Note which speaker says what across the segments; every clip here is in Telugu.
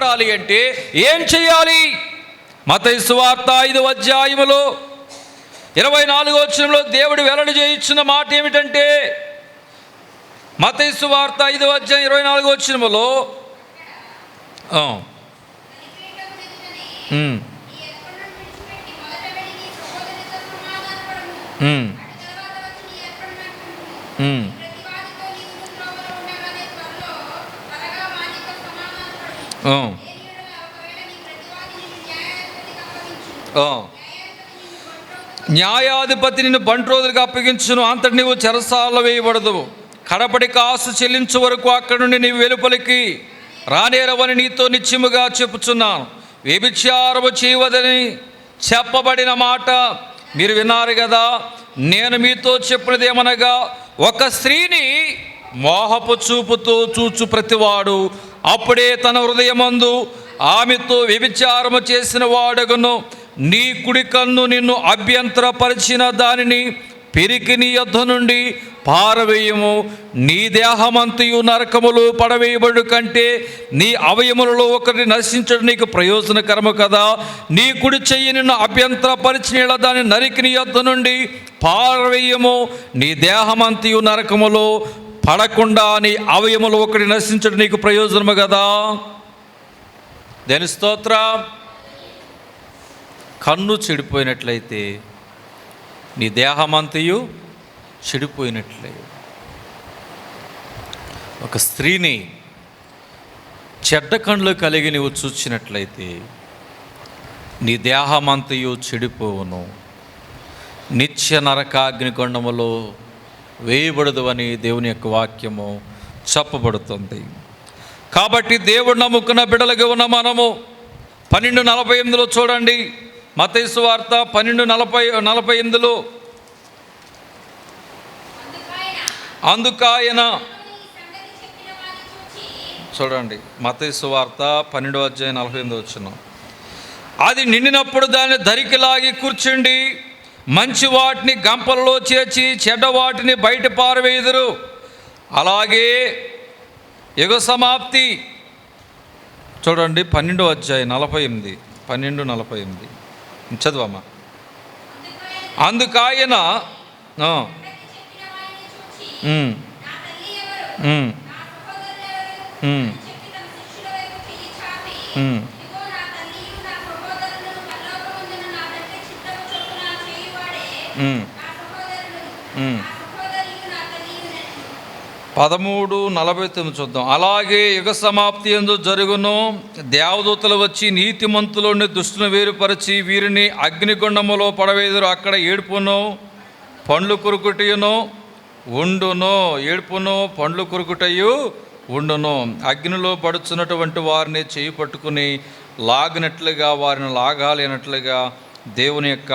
Speaker 1: రక్షించబడాలి అంటే ఏం చేయాలి? మత్తయి సువార్త 5వ అధ్యాయములో 24వ వచనంలో దేవుడు వెల్లడి చేయించిన మాట ఏమిటంటే, మత్తయి సువార్త 5వ అధ్యాయం 24వ వచనములో న్యాయాధిపతి నిన్ను బంట్రోదులకు అప్పగించును, అంతటి నీవు చెరసాలలో వేయబడదు. కడపడి కాసు చెల్లించు వరకు అక్కడి నుండి నీవు వెలుపలికి రానేరవని నీతో నిశ్చయముగా చెప్పుచున్నాను. వ్యభిచారము చేయవదని చెప్పబడిన మాట మీరు విన్నారు కదా. నేను మీతో చెప్పినదేమనగా, ఒక స్త్రీని మోహపు చూపుతో చూచు ప్రతివాడు అప్పుడే తన హృదయమందు ఆమెతో వ్యభిచారము చేసిన వాడగును. నీ కుడి కన్ను నిన్ను అభ్యంతరపరిచిన దానిని పెరికి నీ యొద్ద నుండి పారవేయము. నీ దేహమంతయు నరకములో పడవేయబడు కంటే నీ అవయములలో ఒకటి నశించడం నీకు ప్రయోజనకరము కదా. నీ కుడి చెయ్యి నిన్ను అభ్యంతరపరిచిన దాన్ని నరికి నీ యొద్ద నుండి పారవేయము. నీ దేహమంతయు నరకములో పడకుండా నీ అవయములు ఒకటి నశించడం నీకు ప్రయోజనము కదా. దేని స్తోత్ర. కన్ను చెడిపోయినట్లయితే నీ దేహమంతయు చెడిపోయినట్లే. ఒక స్త్రీని చెడ్డ కళ్ళు కలిగి నీవు చూచినట్లయితే నీ దేహమంతయు చెడిపోవును, నిత్య నరకాగ్నికొండములో వేయబడదు అని దేవుని యొక్క వాక్యము చెప్పబడుతుంది. కాబట్టి దేవుడు నమ్ముకున్న బిడ్డలుగా ఉన్న మనము 12:48 చూడండి. మత్తయి సువార్త 12:48 అందుకాయన చూడండి. మత్తయి సువార్త 12:48 అది నిండినప్పుడు దాన్ని ధరికి లాగి కూర్చుండి మంచి వాటిని గంపలలో చేర్చి చెడ్డ వాటిని బయట పారవేయుదురు. అలాగే యుగ సమాప్తి చూడండి 12:48 చదువమ్మా. అందుకాయన పదమూడు 43 చూద్దాం. అలాగే యుగ సమాప్తి యందు జరుగును. దేవదూతలు వచ్చి నీతిమంతులోని దుష్టును వేరుపరిచి వీరిని అగ్నిగుండములో పడవేదురు. అక్కడ ఏడుపును పండ్లు కొరుకుటయును ఉండును. ఏడుపును పండ్లు కొరుకుటయు ఉండును. అగ్నిలో పడుచున్నటువంటి వారిని చేయి పట్టుకుని లాగినట్లుగా వారిని లాగాలేనట్లుగా దేవుని యొక్క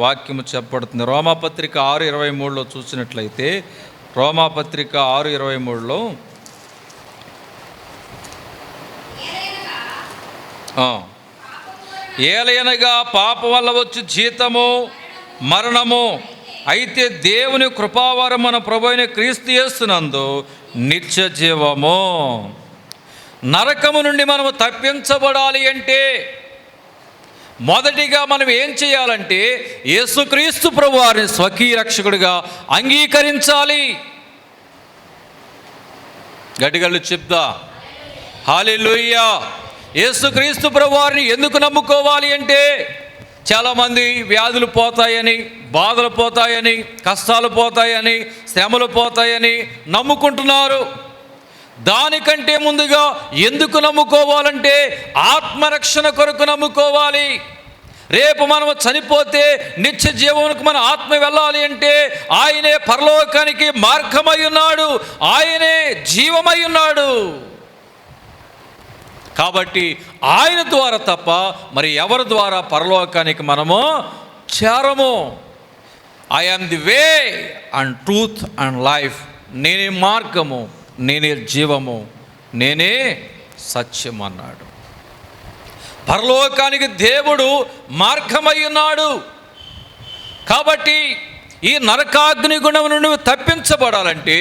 Speaker 1: వాక్యము చెప్పబడుతుంది. రోమాపత్రిక 6:23 చూసినట్లయితే, రోమాపత్రిక 6:23 ఏలయనగా పాపం వల్ల వచ్చి జీతము మరణము, అయితే దేవుని కృపావరం మన ప్రభువైన క్రీస్తు యేసునందు నిత్య జీవము. నరకము నుండి మనము తప్పించబడాలి అంటే మొదటిగా మనం ఏం చేయాలంటే యేసుక్రీస్తు ప్రభువారిని స్వకీయ రక్షకుడిగా అంగీకరించాలి. గట్టిగళ్ళు చెప్దా హల్లెలూయా. యేసుక్రీస్తు ప్రభువారిని ఎందుకు నమ్ముకోవాలి అంటే, చాలామంది వ్యాధులు పోతాయని, బాధలు పోతాయని, కష్టాలు పోతాయని, శ్రమలు పోతాయని నమ్ముకుంటున్నారు. దానికంటే ముందుగా ఎందుకు నమ్ముకోవాలంటే ఆత్మరక్షణ కొరకు నమ్ముకోవాలి. రేపు మనం చనిపోతే నిత్య జీవమునకు మన ఆత్మ వెళ్ళాలి అంటే ఆయనే పరలోకానికి మార్గమై ఉన్నాడు, ఆయనే జీవమై ఉన్నాడు. కాబట్టి ఆయన ద్వారా తప్ప మరి ఎవరి ద్వారా పరలోకానికి మనము చేరము. I am the way and truth and life. నేనే మార్గము, నేనే జీవము, నేనే సత్యం అన్నాడు. పరలోకానికి దేవుడు మార్గమై ఉన్నాడు. కాబట్టి ఈ నరకాగ్ని గుణం నుండి నువ్వు తప్పించబడాలంటే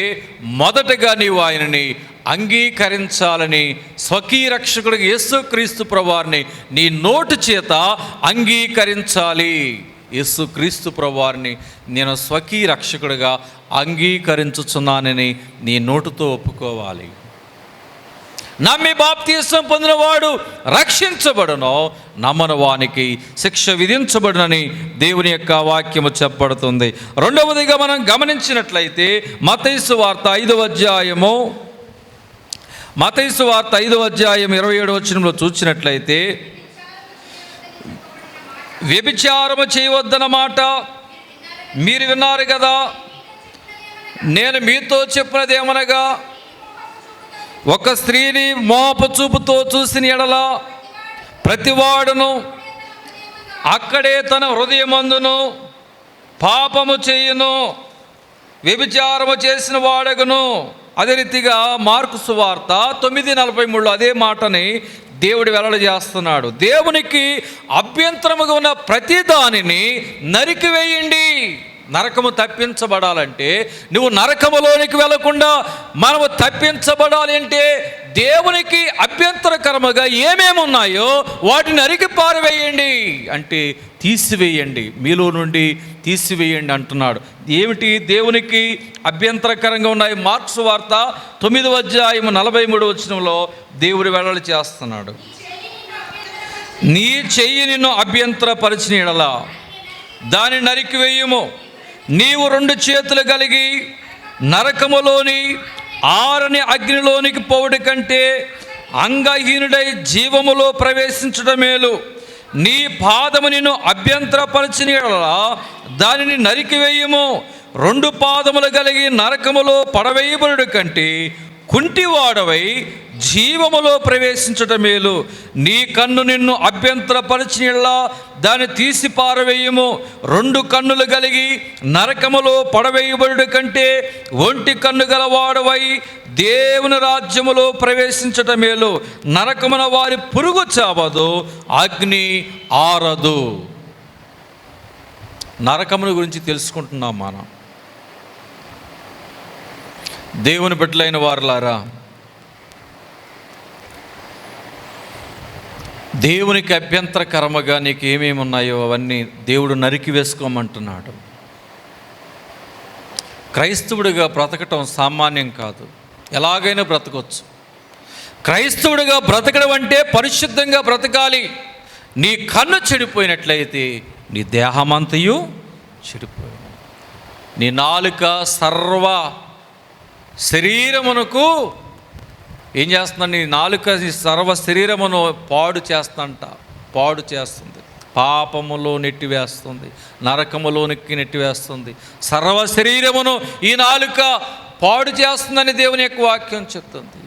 Speaker 1: మొదటగా నీవు ఆయనని అంగీకరించాలని, స్వకీయ రక్షకుడికి యేసుక్రీస్తు ప్రభువారిని నీ నోటి చేత అంగీకరించాలి. యేసుక్రీస్తు ప్రభువారిని నేను స్వకీయ రక్షకుడిగా అంగీకరించుచున్నానని నీ నోటితో ఒప్పుకోవాలి. నమ్మి బాప్తీసం పొందినవాడు రక్షించబడును, నమ్మని వానికి శిక్ష విధించబడునని దేవుని యొక్క వాక్యము చెప్పబడుతుంది. రెండవదిగా మనం గమనించినట్లయితే మత్తయి సువార్త 5వ అధ్యాయం 27వ వచనంలో చూసినట్లయితే, వ్యభిచారము చేయవద్దన్నమాట మీరు విన్నారు కదా, నేను మీతో చెప్పినదేమనగా, ఒక స్త్రీని మోహపు చూపుతో చూసిన ఎడల ప్రతివాడును అక్కడే తన హృదయమందును పాపము చేయును, వ్యభిచారము చేసిన వాడగును. అదే రీతిగా మార్కు సువార్త 9:43 అదే మాటని దేవుడు వెల్లడి చేస్తున్నాడు. దేవునికి అభ్యంతరముగా ఉన్న ప్రతి దానిని నరికివేయండి. నరకము తప్పించబడాలంటే, నువ్వు నరకములోనికి వెళ్లకుండా మనము తప్పించబడాలి అంటే దేవునికి అభ్యంతరకరముగా ఏమేమి ఉన్నాయో వాటిని నరికి పారవేయండి, అంటే తీసివేయండి, మీలో నుండి తీసివేయండి అంటున్నాడు. ఏమిటి దేవునికి అభ్యంతరకరంగా ఉన్నాయి? మార్క్స్ వార్త 9వ అధ్యాయం 43వ వచనంలో దేవుడు వెల్లడి చేస్తున్నాడు. నీ చెయ్యి నిన్ను అభ్యంతరపరిచిన యెడల దాన్ని నరికివేయుము. నీవు 2 చేతులు కలిగి నరకములోని ఆరని అగ్నిలోనికి పోవుడి కంటే అంగహీనుడై జీవములో ప్రవేశించడం మేలు. నీ పాదము నిన్ను అభ్యంతరపరిచిన యెడల దానిని నరికివేయుము. 2 పాదములు కలిగి నరకములో పడవేయబడుట కంటే కుంటివాడవై జీవములో ప్రవేశించటం మేలు. నీ కన్ను నిన్ను అభ్యంతరపరిచిన యెడల దాన్ని తీసి పారవేయము. 2 కన్నులు కలిగి నరకములో పడవేయబడుట కంటే ఒంటి కన్ను గలవాడవై దేవుని రాజ్యములో ప్రవేశించటం మేలు. నరకమున వారి పురుగు చావదు, అగ్ని ఆరదు. నరకమును గురించి తెలుసుకుంటున్నాం మనం. దేవుని బిడ్డలైన వారులారా, దేవునికి అభ్యంతరకరముగా నీకు ఏమేమి ఉన్నాయో అవన్నీ దేవుడు నరికి వేసుకోమంటున్నాడు. క్రైస్తవుడిగా బ్రతకటం సామాన్యం కాదు, ఎలాగైనా బ్రతకొచ్చు. క్రైస్తవుడిగా బ్రతకడం అంటే పరిశుద్ధంగా బ్రతకాలి. నీ కన్ను చెడిపోయినట్లయితే నీ దేహమంతయు చెడిపోయింది. నీ నాలుక సర్వ శరీరమునకు ఏం చేస్తుందండి? నీ నాలుక సర్వ శరీరమును పాడు చేస్తుంది, పాపములో నెట్టివేస్తుంది, నరకములోనికి నెట్టివేస్తుంది. సర్వ శరీరమును ఈ నాలుక పాడు చేస్తుందని దేవుని యొక్క వాక్యం చెప్తుంది.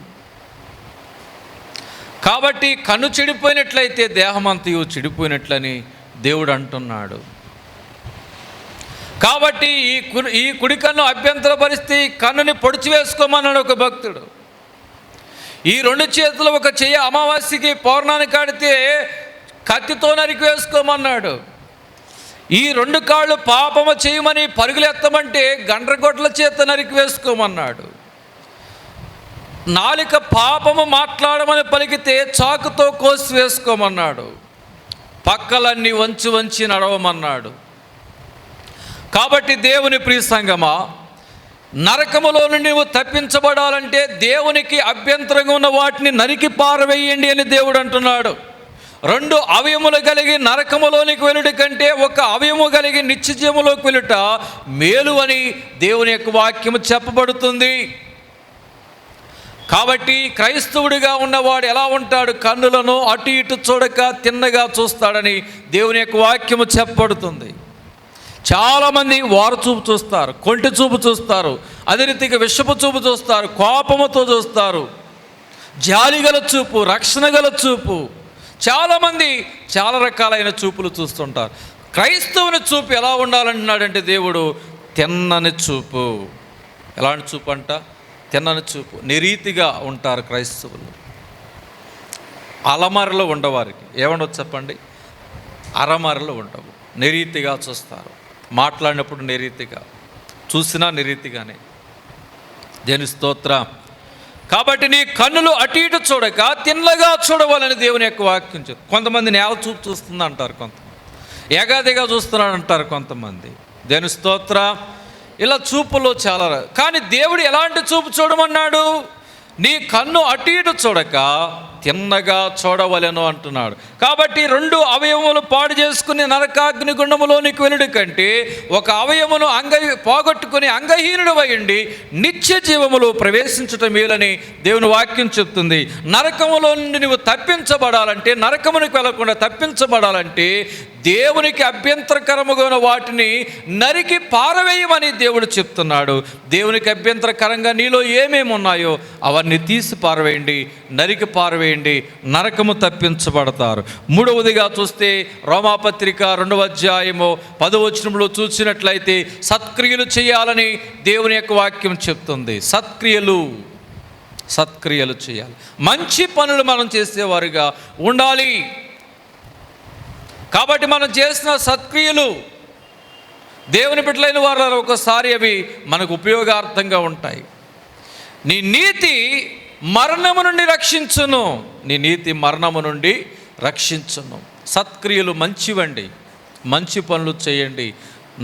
Speaker 1: కాబట్టి కన్ను చెడిపోయినట్లయితే దేహమంతయు చెడిపోయినట్లని దేవుడు అంటున్నాడు. కాబట్టి ఈ కుడి కన్ను అభ్యంతరపరిస్తే కన్నుని పొడిచి వేసుకోమన్నాడు ఒక భక్తుడు. ఈ 2 చేతులు ఒక చెయ్యి అమావాస్యకి పౌర్ణానికి ఆడితే కత్తితో నరికి వేసుకోమన్నాడు. ఈ 2 కాళ్ళు పాపము చేయమని పరుగులెత్తమంటే గండ్రగొడ్ల చేత నరికి వేసుకోమన్నాడు. నాలుక పాపము మాట్లాడమని పలికితే చాకుతో కోసి వేసుకోమన్నాడు. పక్కలన్నీ వంచి నడవమన్నాడు. కాబట్టి దేవుని ప్రియ సంగమా, నరకములో నుండి నువ్వు తప్పించబడాలంటే దేవునికి అభ్యంతరంగా ఉన్న వాటిని నరికి పారవేయండి అని దేవుడు అంటున్నాడు. 2 అవయములు కలిగి నరకములోనికి వెళ్ళుట కంటే 1 అవయము కలిగి నిత్యజీవములోకి వెళ్ళుట మేలు అని దేవుని యొక్క వాక్యము చెప్పబడుతుంది. కాబట్టి క్రైస్తవుడిగా ఉన్నవాడు ఎలా ఉంటాడు? కన్నులను అటు ఇటు చూడక తిన్నగా చూస్తాడని దేవుని యొక్క వాక్యము చెప్పబడుతుంది. చాలామంది వారు చూపు చూస్తారు, కొంటి చూపు చూస్తారు, అదే రీతిగా విషపు చూపు చూస్తారు, కోపముతో చూస్తారు, జాలిగల చూపు, రక్షణ గల చూపు. చాలామంది చాలా రకాలైన చూపులు చూస్తుంటారు. క్రైస్తవుని చూపు ఎలా ఉండాలంటున్నాడంటే దేవుడు, తిన్నని చూపు. ఎలాంటి చూపు అంట? తిన్నని చూపు. నిరీతిగా ఉంటారు క్రైస్తవులు. అలమరలో ఉండవారికి ఏమండవు చెప్పండి? అరమరలు ఉండవు, నిరీతిగా చూస్తారు. మాట్లాడినప్పుడు నిరీతిగా, చూసినా నిరీతిగానే. దేని స్తోత్రం. కాబట్టి నీ కన్నులు అటు ఇటు చూడక తిన్నగా చూడవాలని దేవుని యొక్క వాక్యం చెప్తుంది. కొంతమంది నేల చూపు చూస్తుంది అంటారు, కొంతమంది ఎగాదిగా చూస్తున్నాడు అంటారు కొంతమంది. దేని స్తోత్రం. ఇలా చూపులో చాలా, కానీ దేవుడు ఎలాంటి చూపు చూడమన్నాడు? నీ కన్ను అటు ఇటు చూడక తిన్నగా చూడవలెను అంటున్నాడు. కాబట్టి 2 అవయవములు పాడు చేసుకుని నరకాగ్ని గుండములోనికి వెళ్ళుడు కంటే ఒక అవయమును పోగొట్టుకుని అంగహీనుడు అయ్యండి నిత్య జీవములో ప్రవేశించటం మేలని దేవుని వాక్యం చెప్తుంది. నరకములో నుండి నువ్వు తప్పించబడాలంటే, నరకమునికి వెళ్లకుండా తప్పించబడాలంటే దేవునికి అభ్యంతరకరముగా వాటిని నరికి పారవేయమని దేవుడు చెప్తున్నాడు. దేవునికి అభ్యంతరకరంగా నీలో ఏమేమి ఉన్నాయో అవన్నీ తీసి పారవేయండి, నరికి పారవేయండి, నరకము తప్పించబడతారు. మూడవదిగా చూస్తే రోమాపత్రిక 2వ అధ్యాయము 10వ వచనంలో చూసినట్లయితే సత్క్రియలు చేయాలని దేవుని యొక్క వాక్యం చెప్తుంది. సత్క్రియలు చేయాలి, మంచి పనులు మనం చేసేవారుగా ఉండాలి. కాబట్టి మనం చేసిన సత్క్రియలు దేవుని బిడ్డలైన వారు ఒకసారి అవి మనకు ఉపయోగార్థంగా ఉంటాయి. నీ నీతి మరణము నుండి రక్షించును, నీ నీతి మరణము నుండి రక్షించును. సత్క్రియలు మంచివండి, మంచి పనులు చేయండి,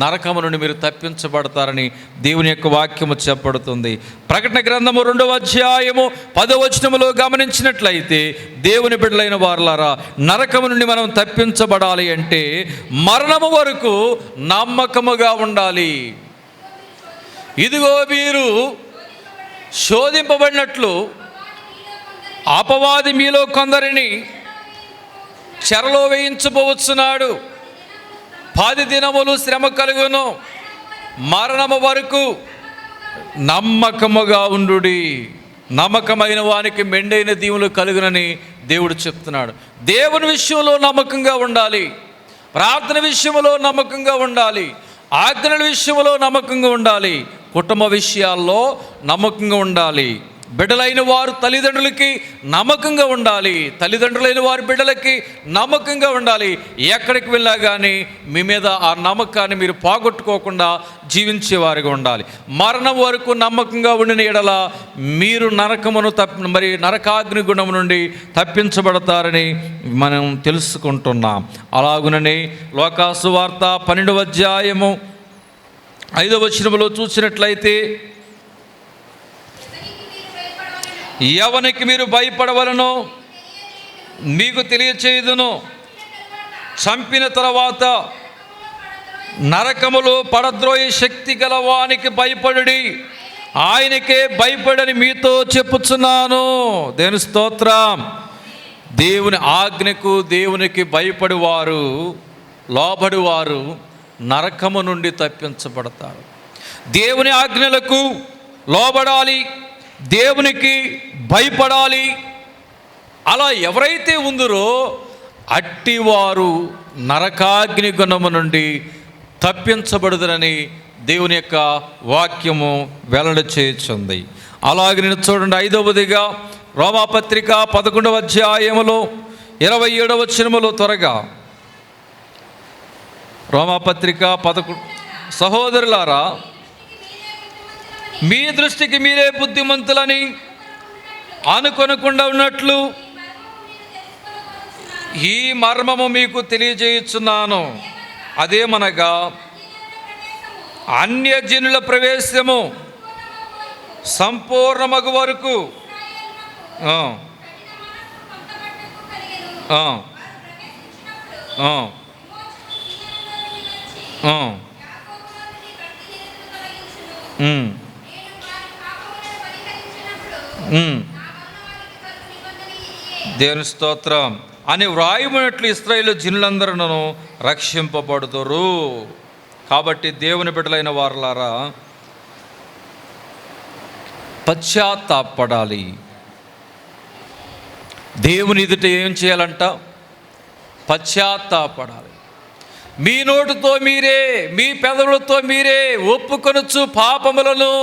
Speaker 1: నరకము నుండి మీరు తప్పించబడతారని దేవుని యొక్క వాక్యము చెప్పబడుతుంది. ప్రకటన గ్రంథము 2వ అధ్యాయము 10వ వచనములో గమనించినట్లయితే దేవుని బిడ్డలైన వారలారా, నరకము నుండి మనం తప్పించబడాలి అంటే మరణము వరకు నమ్మకముగా ఉండాలి. ఇదిగో మీరు శోధింపబడినట్లు అపవాది మీలో కొందరిని చెరలో వేయించబోవచ్చున్నాడు. 10 దినములు శ్రమ కలుగును, మరణము వరకు నమ్మకముగా ఉండుడి. నమ్మకమైన వానికి మెండైన దీవులు కలుగునని దేవుడు చెప్తున్నాడు. దేవుని విషయంలో నమ్మకంగా ఉండాలి, ప్రార్థన విషయంలో నమ్మకంగా ఉండాలి, ఆజ్ఞల విషయంలో నమ్మకంగా ఉండాలి, కుటుంబ విషయాల్లో నమ్మకంగా ఉండాలి. బిడ్డలైన వారు తల్లిదండ్రులకి నమ్మకంగా ఉండాలి, తల్లిదండ్రులైన వారి బిడ్డలకి నమ్మకంగా ఉండాలి. ఎక్కడికి వెళ్ళా కానీ మీ మీద ఆ నమ్మకాన్ని మీరు పోగొట్టుకోకుండా జీవించేవారిగా ఉండాలి. మరణం వరకు నమ్మకంగా ఉండిన ఎడల మీరు నరకాగ్ని గుణము నుండి తప్పించబడతారని మనం తెలుసుకుంటున్నాం. అలాగునని లోకాసు వార్త 12వ అధ్యాయము 5వ వచనములో చూసినట్లయితే, ఎవనికి మీరు భయపడవలనో మీకు తెలియచేయుదును, చంపిన తర్వాత నరకములో పడద్రోయే శక్తి గలవానికి భయపడుడి, ఆయనకే భయపడని మీతో చెప్పుచున్నాను. దేవుని స్తోత్రం. దేవుని ఆజ్ఞకు దేవునికి భయపడివారు, లోబడివారు నరకము నుండి తప్పించబడతారు. దేవుని ఆజ్ఞలకు లోబడాలి, దేవునికి భయపడాలి. అలా ఎవరైతే ఉందరో అట్టివారు నరకాగ్ని గుణము నుండి తప్పించబడుదరని దేవుని యొక్క వాక్యము వెల్లడి చేయుచుంది. అలాగే నేను చూడండి, 5వదిగా రోమాపత్రిక 11వ అధ్యాయములో 27వ వచనములో త్వరగా రోమాపత్రిక 11. సహోదరులారా, మీ దృష్టికి మీరే బుద్ధిమంతులని అనుకొనకుండా ఉన్నట్లు ఈ మర్మము మీకు తెలియజేయుచున్నాను. అదేమనగా అన్యజనుల ప్రవేశము సంపూర్ణమగు వరకు దేవుని స్తోత్రం అని వ్రాయబడినట్లు ఇశ్రాయేలు జనులందరూ రక్షింపబడుదురు. కాబట్టి దేవుని బిడ్డలైన వారలారా, పశ్చాత్తాపడాలి. దేవుని ఎదుట ఏం చేయాలంట? పశ్చాత్తాపడాలి. మీ నోటితో మీరే, మీ పెదవులతో మీరే ఒప్పుకొనొచ్చు పాపములను.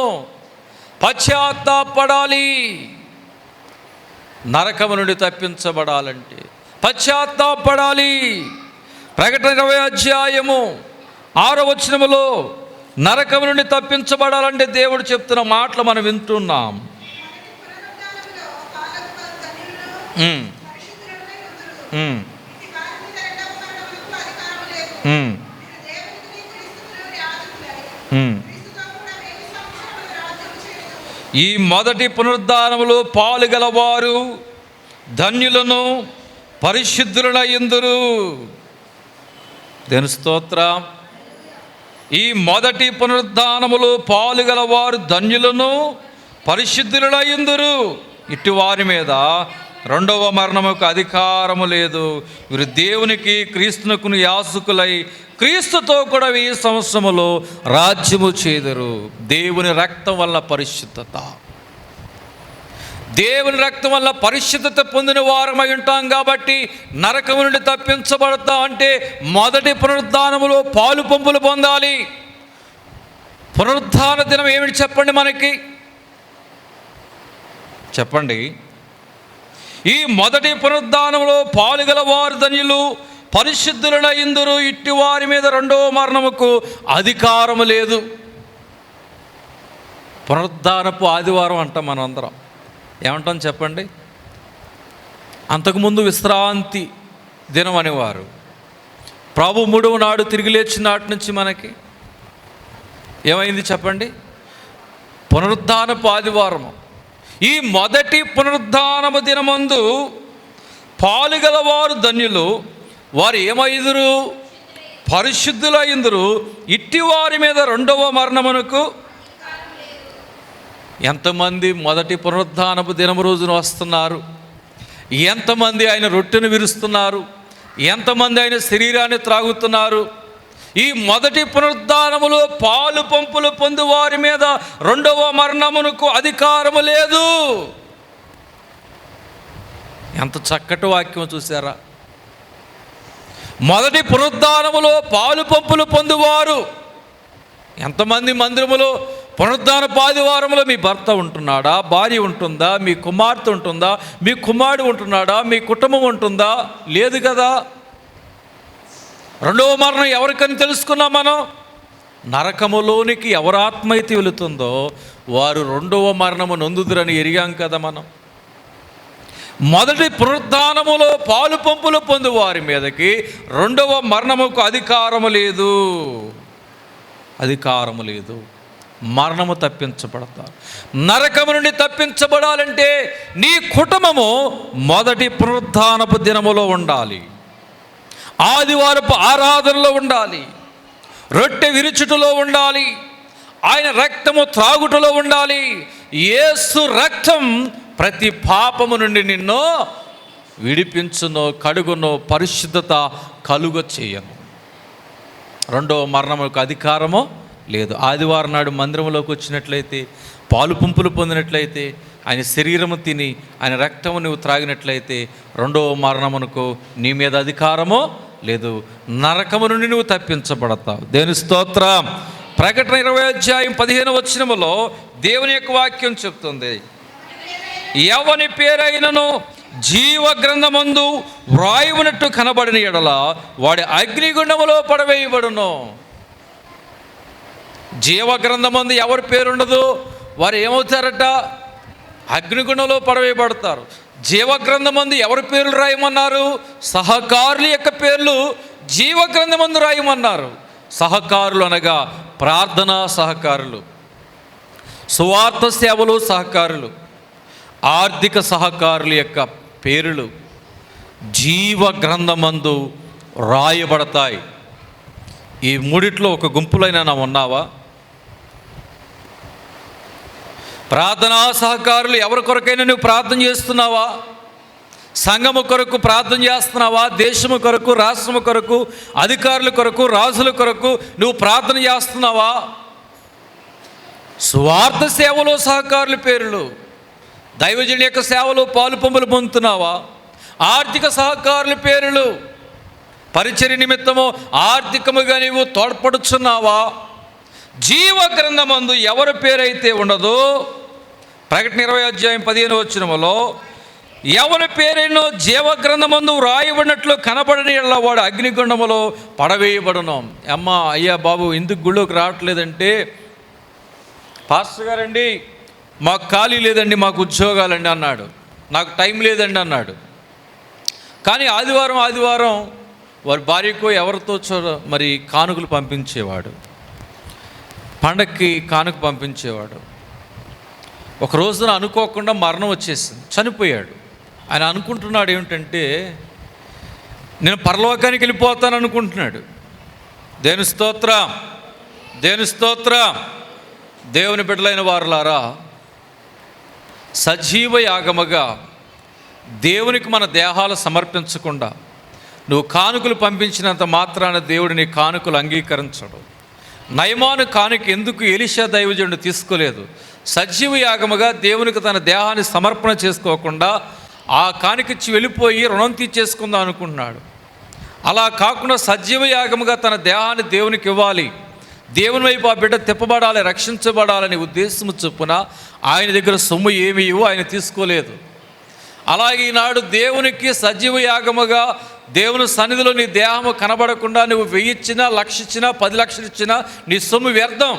Speaker 1: పశ్చాత్తాపడాలి. నరకము నుండి తప్పించబడాలంటే పశ్చాత్తాపడాలి. ప్రకటన 20వ అధ్యాయము 6వ వచనములో నరకము నుండి తప్పించబడాలంటే దేవుడు చెప్తున్న మాటలు మనం వింటున్నాం. ఈ మొదటి పునరుద్ధానములో పాలుగలవారు ధన్యులను పరిశుద్ధులైయుందురు. దేవుని స్తోత్రం. ఈ మొదటి పునరుద్ధానములో పాలుగలవారు ధన్యులను పరిశుద్ధులైయుందురు. ఇటు వారి మీద రెండవ మరణముకు అధికారము లేదు. వీరు దేవునికి క్రీస్తునకు యాజకులై క్రీస్తుతో కూడా 1000 సంవత్సరములు రాజ్యము చేదురు. దేవుని రక్తం వల్ల పరిశుద్ధత, దేవుని రక్తం వల్ల పరిశుద్ధత పొందిన వారమై ఉంటాం కాబట్టి నరకము నుండి తప్పించబడతాం. అంటే మొదటి పునరుద్ధానములో పాలు పంపులు పొందాలి. పునరుద్ధాన దినం ఏమిటి చెప్పండి, మనకి చెప్పండి. ఈ మొదటి పునరుద్ధానంలో పాలుగల వారు ధన్యులు పరిశుద్ధులైయుందురు. ఇట్టి వారి మీద రెండవ మరణముకు అధికారము లేదు. పునరుద్ధానపు ఆదివారం అంటాం మనం అందరం. ఏమంటాం చెప్పండి? అంతకుముందు విశ్రాంతి దినం అనేవారు. ప్రభు 3వ నాడు తిరిగి లేచిన నాటి నుంచి మనకి ఏమైంది చెప్పండి? పునరుద్ధానపు ఆదివారము. ఈ మొదటి పునరుద్ధానపు దినమందు పాలుగలవారు ధన్యులు. వారు ఏమైదురు? పరిశుద్ధులైందురు. ఇట్టి వారి మీద రెండవ మరణమునకు. ఎంతమంది మొదటి పునరుద్ధానపు దినము రోజున వస్తున్నారు? ఎంతమంది ఆయన రొట్టెను విరుస్తున్నారు? ఎంతమంది ఆయన శరీరాన్ని త్రాగుతున్నారు? ఈ మొదటి పునరుద్ధానములో పాలు పంపులు పొందు వారి మీద రెండవ మరణమునకు అధికారము లేదు. ఎంత చక్కటి వాక్యం చూసారా? మొదటి పునరుద్ధానములో పాలు పంపులు పొందువారు ఎంతమంది? మందిరములో పునరుద్ధాన ఆదివారంలో మీ భర్త ఉంటున్నాడా? భార్య ఉంటుందా? మీ కుమార్తె ఉంటుందా? మీ కుమారుడు ఉంటున్నాడా? మీ కుటుంబం ఉంటుందా? లేదు కదా. రెండవ మరణం ఎవరికని తెలుసుకున్నాం మనం? నరకములోనికి ఎవరు ఆత్మ అయితే వెళుతుందో వారు రెండవ మరణము నొందుదురని ఎరిగాం కదా మనం. మొదటి పునరుద్ధానములో పాలు పంపులు పొందు వారి మీదకి రెండవ మరణముకు అధికారము లేదు. అధికారము లేదు. మరణము తప్పించబడతారు. నరకము నుండి తప్పించబడాలంటే నీ కుటుంబము మొదటి పునరుద్ధానపు దినములో ఉండాలి. ఆదివారపు ఆరాధనలో ఉండాలి. రొట్టె విరుచుటలో ఉండాలి. ఆయన రక్తము త్రాగుటలో ఉండాలి. యేసు రక్తం ప్రతి పాపము నుండి నిన్ను విడిపించును, కడుగును, పరిశుద్ధత కలుగ చేయను. రెండవ మరణముకు అధికారము లేదు. ఆదివారం నాడు మందిరంలోకి వచ్చినట్లయితే, పాలు పంపులు పొందినట్లయితే, ఆయన శరీరము తిని ఆయన రక్తము నువ్వు త్రాగినట్లయితే రెండవ మరణమునకు నీ మీద అధికారము లేదు. నరకము నుండి నువ్వు తప్పించబడతావు. దేవుని స్తోత్రం. ప్రకటన 20:15 దేవుని యొక్క వాక్యం చెప్తుంది, ఎవని పేరైనను జీవ గ్రంథమందు వ్రాయబడినట్టు కనబడిన ఎడల వాడి అగ్నిగుండములో పడవేయబడును. జీవ గ్రంథమందు ఎవరి పేరుండదు వారు ఏమవుతారట? అగ్నిగుండంలో పడవేయబడతారు. జీవ గ్రంథమందు ఎవరి పేర్లు రాయమన్నారు? సహకారుల యొక్క పేర్లు జీవ గ్రంథమందు రాయమన్నారు. సహకారులు అనగా ప్రార్థనా సహకారులు, సువార్త సేవలు సహకారులు, ఆర్థిక సహకారుల యొక్క పేర్లు జీవ గ్రంథమందు రాయబడతాయి. ఈ మూడిట్లో ఒక గుంపులైనా ఉన్నావా? ప్రార్థనా సహకారులు ఎవరి కొరకైనా నువ్వు ప్రార్థన చేస్తున్నావా? సంఘము కొరకు ప్రార్థన చేస్తున్నావా? దేశము కొరకు, రాష్ట్రము కొరకు, అధికారుల కొరకు, రాజుల కొరకు నువ్వు ప్రార్థన చేస్తున్నావా? స్వార్థ సేవలో సహకారుల పేర్లు, దైవజనుల యొక్క సేవలో పాలు పంపులు పొందుతున్నావా? ఆర్థిక సహకారుల పేర్లు, పరిచర్య నిమిత్తము ఆర్థికముగా నీవు తోడ్పడుచున్నావా? జీవ గ్రంథమందు ఎవరి పేరైతే ఉండదో, ప్రకటన 20:15 ఎవరి పేరైనో జీవగ్రంథమందు వ్రాయబడినట్లు కనబడని యెడల వాడు అగ్నిగుండములో పడవేయబడును. అమ్మా అయ్యా బాబు ఎందుకు గుళ్ళోకి రావట్లేదంటే, పాస్టర్ గారండి మాకు ఖాళీ లేదండి, మాకు ఉద్యోగాలండి అన్నాడు, నాకు టైం లేదండి అన్నాడు. కానీ ఆదివారం వారి భార్యకు ఎవరితో మరి కానుకలు పంపించేవాడు, పండక్కి కానుక పంపించేవాడు. ఒక రోజున అనుకోకుండా మరణం వచ్చేసింది, చనిపోయాడు. ఆయన అనుకుంటున్నాడు ఏమిటంటే, నేను పరలోకానికి వెళ్ళిపోతాను అనుకుంటున్నాడు. దేవుని స్తోత్రం, దేవుని స్తోత్రం. దేవుని బిడ్డలైన వారులారా, సజీవ యాగముగా దేవునికి మన దేహాలు సమర్పించకుండా నువ్వు కానుకలు పంపించినంత మాత్రాన దేవుడు నీ కానుకలు అంగీకరించడు. నయమాను కానుక ఎందుకు ఎలీషా దైవజనుడు తీసుకోలేదు? సజీవ యాగముగా దేవునికి తన దేహాన్ని సమర్పణ చేసుకోకుండా ఆ కానుకిచ్చి వెళ్ళిపోయి రుణం తీర్చేసుకుందాం అనుకుంటున్నాడు. అలా కాకుండా సజీవ యాగముగా తన దేహాన్ని దేవునికి ఇవ్వాలి, దేవుని వైపు ఆ బిడ్డ తిప్పబడాలి, రక్షించబడాలని ఉద్దేశము చొప్పున ఆయన దగ్గర సొమ్ము ఏమీ ఆయన తీసుకోలేదు. అలాగే ఈనాడు దేవునికి సజీవ యాగముగా దేవుని సన్నిధిలో నీ దేహము కనబడకుండా నువ్వు 1000 ఇచ్చినా, 1,00,000 ఇచ్చినా, 10 లక్షలు ఇచ్చినా నీ సొమ్ము వ్యర్థం.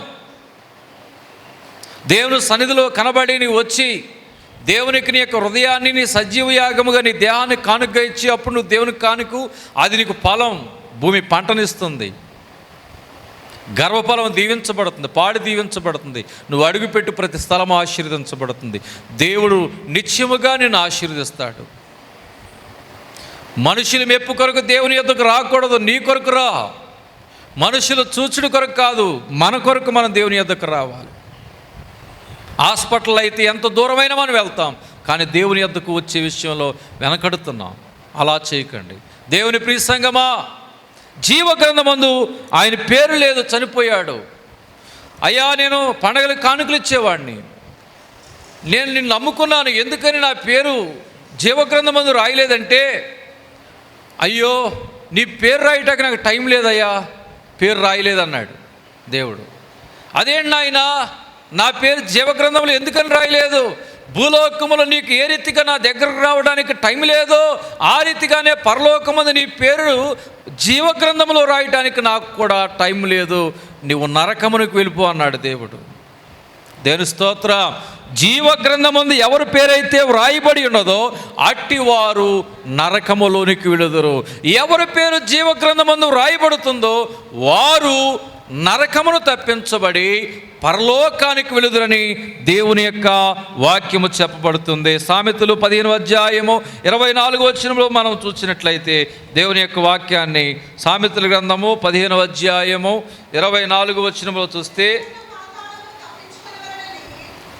Speaker 1: దేవుని సన్నిధిలో కనబడి నీవు వచ్చి దేవునికి నీ యొక్క హృదయాన్ని నీ సజీవ యాగముగా నీ దేహాన్ని కానుకగా ఇచ్చి అప్పుడు నువ్వు దేవునికి కానుకు, అది నీకు ఫలం, భూమి పంటనిస్తుంది, గర్భఫలం దీవించబడుతుంది, పాడి దీవించబడుతుంది, నువ్వు అడుగుపెట్టు ప్రతి స్థలం ఆశీర్వదించబడుతుంది. దేవుడు నిత్యముగా నిన్ను ఆశీర్వదిస్తాడు. మనుషుల మెప్పు కొరకు దేవుని యొద్దకు రాకూడదు, నీ కొరకు రా. మనుషులు చూచుడు కొరకు కాదు, మన కొరకు మనం దేవుని యొద్దకు రావాలి. హాస్పిటల్ అయితే ఎంత దూరమైనా మనం వెళ్తాం, కానీ దేవుని యొద్దకు వచ్చే విషయంలో వెనకడుతున్నాం. అలా చేయకండి. దేవుని ప్రియ సంగమా, జీవ గ్రంథమందు ఆయన పేరు లేదు, చనిపోయాడు. అయ్యా నేను పండగలకు కానుకలు ఇచ్చేవాడిని, నేను నిన్ను నమ్ముకున్నాను, ఎందుకని నా పేరు జీవగ్రంథమందు రాయలేదంటే, అయ్యో నీ పేరు రాయటానికి నాకు టైం లేదయ్యా, పేరు రాయలేదన్నాడు దేవుడు. అదేంటి నాయన, నా పేరు జీవగ్రంథంలో ఎందుకని రాయలేదు? భూలోకములో నీకు ఏ రీతిగా నా దగ్గరకు రావడానికి టైం లేదో ఆ రీతిగానే పరలోకమందు నీ పేరు జీవగ్రంథంలో రాయడానికి నాకు కూడా టైం లేదు, నువ్వు నరకమునికి వెళ్ళిపో అన్నాడు దేవుడు. దేవుని స్తోత్రం. జీవగ్రంథమందు ఎవరి పేరైతే వ్రాయబడి ఉన్నదో అట్టివారు నరకములోనికి వెళుదురు. ఎవరి పేరు జీవగ్రంథమందు వ్రాయబడుతుందో వారు నరకమును తప్పించబడి పరలోకానికి వెళుదురని దేవుని యొక్క వాక్యము చెప్పబడుతుంది. సామెతలు 15:24 మనం చూసినట్లయితే దేవుని యొక్క వాక్యాన్ని సామెతల గ్రంథము 15:24 చూస్తే,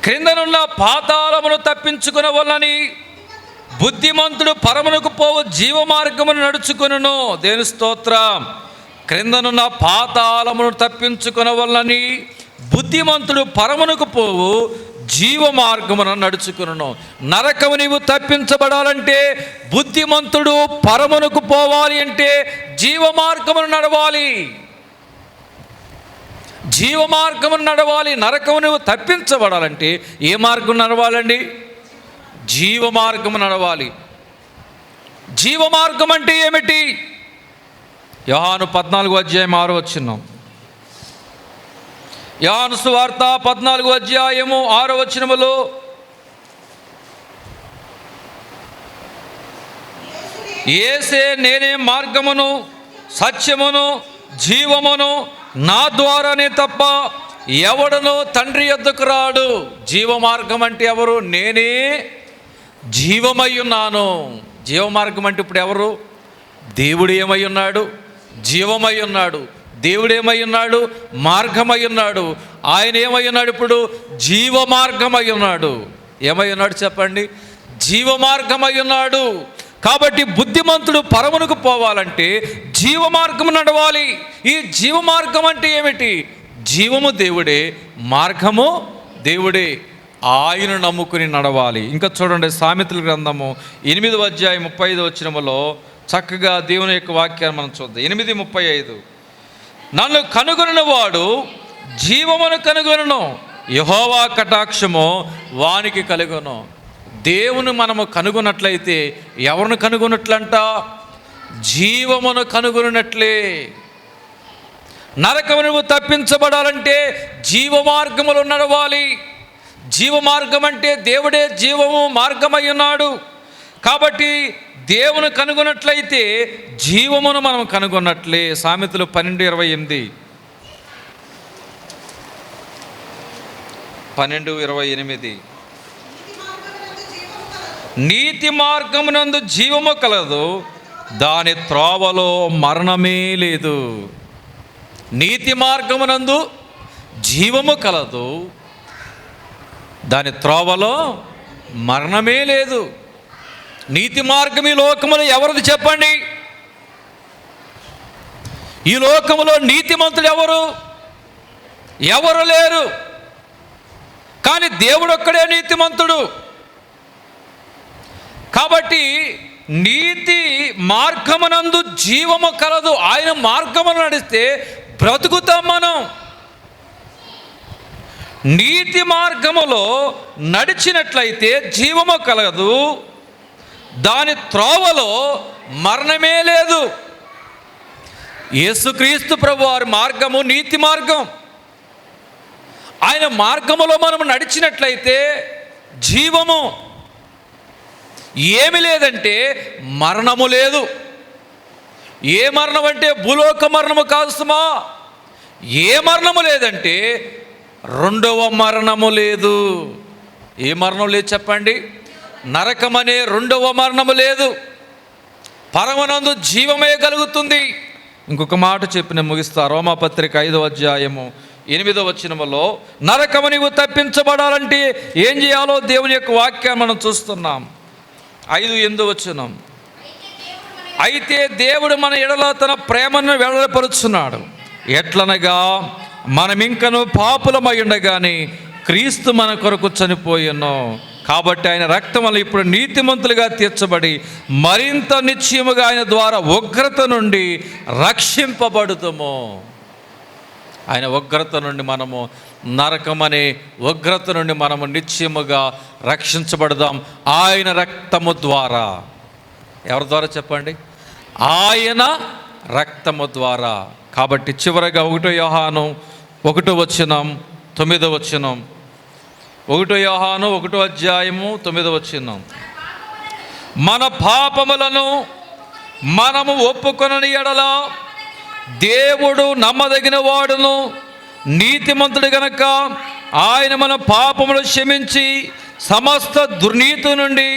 Speaker 1: క్రిందనున్న పాతాళమును తప్పించుకున్న వల్లని బుద్ధిమంతుడు పరమునకు పోవు జీవ మార్గమును నడుచుకొనును. దేవుని స్తోత్రం. క్రిందనున్న పాతాళమును తప్పించుకున్న వల్లని బుద్ధిమంతుడు పరమునకు పోవు జీవ మార్గమును నడుచుకును. నరకము నీవు తప్పించబడాలంటే, బుద్ధిమంతుడు పరమునకు పోవాలి అంటే జీవ మార్గమును నడవాలి, జీవ మార్గమును నడవాలి. నరకము నువ్వు తప్పించబడాలంటే ఏ మార్గం నడవాలండి? జీవ మార్గము నడవాలి. జీవ మార్గం అంటే ఏమిటి? యోహాను 14:6. యోహాను సువార్త 14:6 యేసే నేనే మార్గమును సత్యమును జీవమును, నా ద్వారానే తప్ప ఎవడనో తండ్రి యొద్దకు రాడు. జీవ మార్గం అంటే ఎవరు? నేనే జీవమై ఉన్నాను. జీవ మార్గం అంటే ఇప్పుడు ఎవరు? దేవుడు ఏమై ఉన్నాడు? జీవమై ఉన్నాడు. దేవుడు ఏమై ఉన్నాడు? మార్గమై ఉన్నాడు. ఆయన ఏమై ఉన్నాడు? ఇప్పుడు జీవ మార్గమై ఉన్నాడు. ఏమై ఉన్నాడు చెప్పండి? జీవ మార్గమై ఉన్నాడు. కాబట్టి బుద్ధిమంతుడు పరమునకు పోవాలంటే జీవ మార్గము నడవాలి. ఈ జీవ మార్గం అంటే ఏమిటి? జీవము దేవుడే, మార్గము దేవుడే. ఆయన నమ్ముకుని నడవాలి. ఇంకా చూడండి, సామెతల గ్రంథము 8:35 చక్కగా దేవుని యొక్క వాక్యాన్ని మనం చూద్దాం. 8:35 నన్ను కనుగొనిన వాడు జీవమును కనుగొనును, యెహోవా కటాక్షము వానికి కలుగును. దేవుని మనము కనుగొన్నట్లయితే ఎవరిని కనుగొన్నట్లంట? జీవమును కనుగొన్నట్లే. నరకము నువ్వు తప్పించబడాలంటే జీవ మార్గములు నడవాలి. జీవ మార్గం అంటే దేవుడే జీవము మార్గమై ఉన్నాడు. కాబట్టి దేవుని కనుగొన్నట్లయితే జీవమును మనం కనుగొన్నట్లే. సామెతలు 12:28 12:28 నీతి మార్గమునందు జీవము కలదు, దాని త్రోవలో మరణమే లేదు. నీతి మార్గమునందు జీవము కలదు, దాని త్రోవలో మరణమే లేదు. నీతి మార్గం ఈ లోకములో ఎవరిది చెప్పండి? ఈ లోకములో నీతిమంతుడు ఎవరు లేరు. కానీ దేవుడు ఒక్కడే నీతిమంతుడు. కాబట్టి నీతి మార్గమునందు జీవము కలదు. ఆయన మార్గమును నడిస్తే బ్రతుకుతాం మనం. నీతి మార్గములో నడిచినట్లయితే జీవము కలదు, దాని త్రోవలో మరణమే లేదు. యేసుక్రీస్తు ప్రభు వారి మార్గము నీతి మార్గం. ఆయన మార్గములో మనం నడిచినట్లయితే జీవము. ఏమి లేదంటే మరణము లేదు. ఏ మరణం అంటే భూలోక మరణము కాదు సుమా. ఏ మరణము లేదంటే రెండవ మరణము లేదు. ఏ మరణం లేదు చెప్పండి? నరకమనే రెండవ మరణము లేదు. పరమనందు జీవమే కలుగుతుంది. ఇంకొక మాట చెప్పి నేను ముగిస్తా. రోమాపత్రిక 5:8 నరకము నీవు తప్పించబడాలంటే ఏం చేయాలో దేవుని యొక్క వాక్యాన్ని మనం చూస్తున్నాం. 5:8 అయితే దేవుడు మన ఎడల తన ప్రేమను వెల్లడిపరుచున్నాడు. ఎట్లనగా మనమింకను పాపులమై ఉండగానే క్రీస్తు మన కొరకు చనిపోయాను. కాబట్టి ఆయన రక్తం వల్ల ఇప్పుడు నీతిమంతులుగా తీర్చబడి మరింత నిశ్చయముగా ఆయన ద్వారా ఉగ్రత నుండి రక్షింపబడుతాము. ఆయన ఉగ్రత నుండి మనము, నరకమనే ఉగ్రత నుండి మనము నిశ్చయముగా రక్షించబడదాం ఆయన రక్తము ద్వారా. ఎవరి ద్వారా చెప్పండి? ఆయన రక్తము ద్వారా. కాబట్టి చివరగా 1 యోహాను 1:9 1 యోహాను 1:9 మన పాపములను మనము ఒప్పుకొనని ఎడల దేవుడు నమ్మదగిన వాడును నీతిమంతుడు గనక ఆయన మన పాపములు క్షమించి సమస్త దుర్నీతి నుండి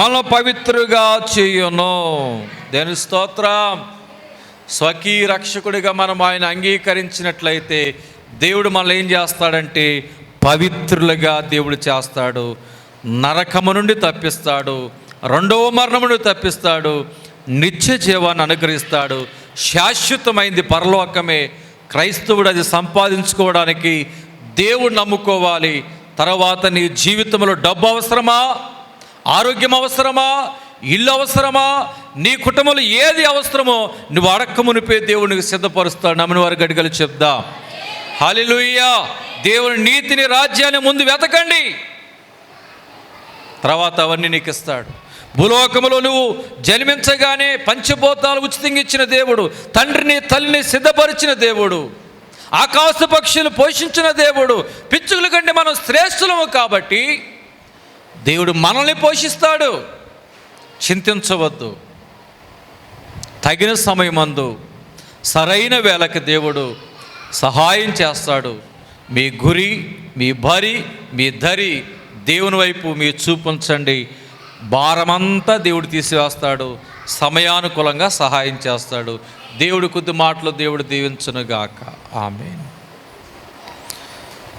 Speaker 1: మన పవిత్రుగా చేయును. దేని స్తోత్రం. స్వకీయ రక్షకుడిగా మనం ఆయన అంగీకరించినట్లయితే దేవుడు మనల్ని ఏం చేస్తాడంటే పవిత్రులుగా దేవుడు చేస్తాడు. నరకము నుండి తప్పిస్తాడు, రెండవ మరణము నుండి తప్పిస్తాడు, నిత్య జీవాన్ని అనుగ్రహిస్తాడు. శాశ్వతమైంది పరలోకమే. క్రైస్తవుడు అది సంపాదించుకోవడానికి దేవుడు నమ్ముకోవాలి. తర్వాత నీ జీవితంలో డబ్బు అవసరమా, ఆరోగ్యం అవసరమా, ఇల్లు అవసరమా, నీ కుటుంబంలో ఏది అవసరమో నువ్వు అడక్క మునిపే దేవునికి సిద్ధపరుస్తాడు. నమ్మిన వారి గడిగలు చెప్దా హల్లెలూయా. దేవుని నీతిని, రాజ్యాన్ని ముందు వెతకండి, తర్వాత అవన్నీ నీకు ఇస్తాడు. భూలోకములో నువ్వు జన్మించగానే పంచభూతాలు ఉచితంగా ఇచ్చిన దేవుడు, తండ్రిని తల్లిని సిద్ధపరిచిన దేవుడు, ఆకాశ పక్షులు పోషించిన దేవుడు. పిచ్చుకల కంటే మనం శ్రేష్ఠులము కాబట్టి దేవుడు మనల్ని పోషిస్తాడు. చింతించవద్దు. తగిన సమయమందు సరైన వేళకి దేవుడు సహాయం చేస్తాడు. మీ గురి, మీ బరి, మీ ధరి దేవుని వైపు మీ చూపుంచండి. భారమంతా దేవుడు తీసివేస్తాడు. సమయానుకూలంగా సహాయం చేస్తాడు. దేవుడి కొద్ది మాటలు దేవుడు దీవించునుగాక. ఆమేన్.